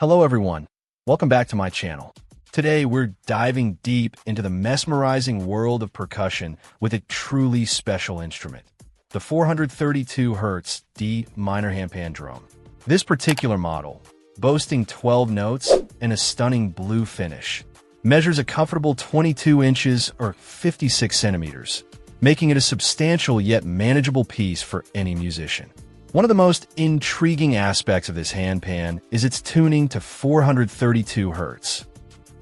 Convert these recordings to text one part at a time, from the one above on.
Hello everyone, welcome back to my channel. Today we're diving deep into the mesmerizing world of percussion with a truly special instrument, the 432 Hz D minor handpan drum. This particular model, boasting 12 notes and a stunning blue finish, measures a comfortable 22 inches or 56 centimeters, making it a substantial yet manageable piece for any musician. One of the most intriguing aspects of this handpan is its tuning to 432 Hz.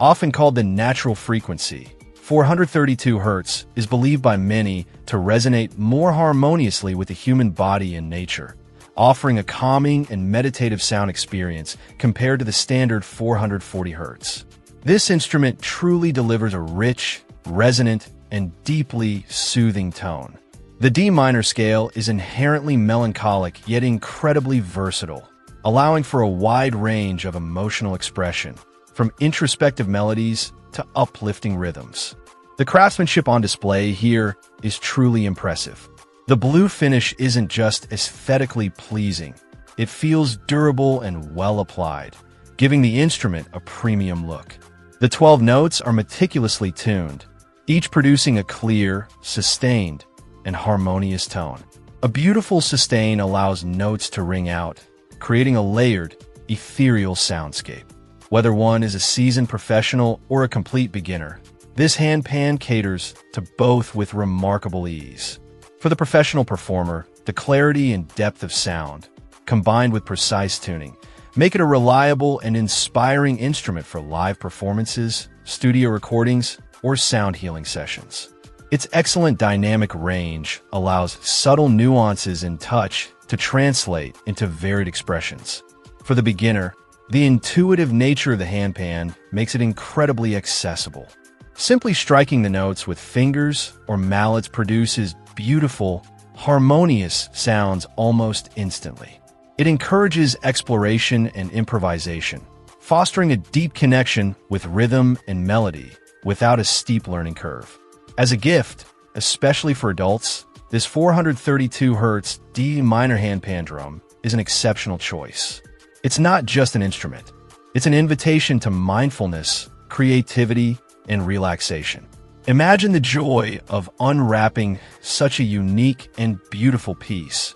Often called the natural frequency, 432 Hz is believed by many to resonate more harmoniously with the human body and nature, offering a calming and meditative sound experience compared to the standard 440 Hz. This instrument truly delivers a rich, resonant, and deeply soothing tone. The D minor scale is inherently melancholic yet incredibly versatile, allowing for a wide range of emotional expression, from introspective melodies to uplifting rhythms. The craftsmanship on display here is truly impressive. The blue finish isn't just aesthetically pleasing, it feels durable and well applied, giving the instrument a premium look. The 12 notes are meticulously tuned, each producing a clear, sustained, and harmonious tone. A beautiful sustain allows notes to ring out, creating a layered, ethereal soundscape. Whether one is a seasoned professional or a complete beginner, this handpan caters to both with remarkable ease. For the professional performer, the clarity and depth of sound, combined with precise tuning, make it a reliable and inspiring instrument for live performances, studio recordings, or sound healing sessions. Its excellent dynamic range allows subtle nuances in touch to translate into varied expressions. For the beginner, the intuitive nature of the handpan makes it incredibly accessible. Simply striking the notes with fingers or mallets produces beautiful, harmonious sounds almost instantly. It encourages exploration and improvisation, fostering a deep connection with rhythm and melody without a steep learning curve. As a gift, especially for adults, this 432 Hz D minor handpan drum is an exceptional choice. It's not just an instrument, it's an invitation to mindfulness, creativity, and relaxation. Imagine the joy of unwrapping such a unique and beautiful piece,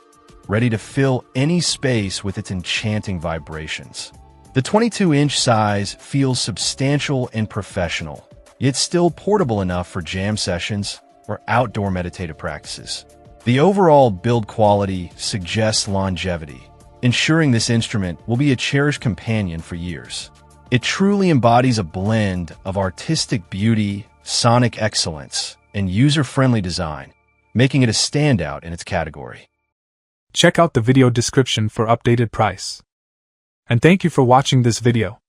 ready to fill any space with its enchanting vibrations. The 22-inch size feels substantial and professional, yet still portable enough for jam sessions or outdoor meditative practices. The overall build quality suggests longevity, ensuring this instrument will be a cherished companion for years. It truly embodies a blend of artistic beauty, sonic excellence, and user-friendly design, making it a standout in its category. Check out the video description for updated price. And thank you for watching this video.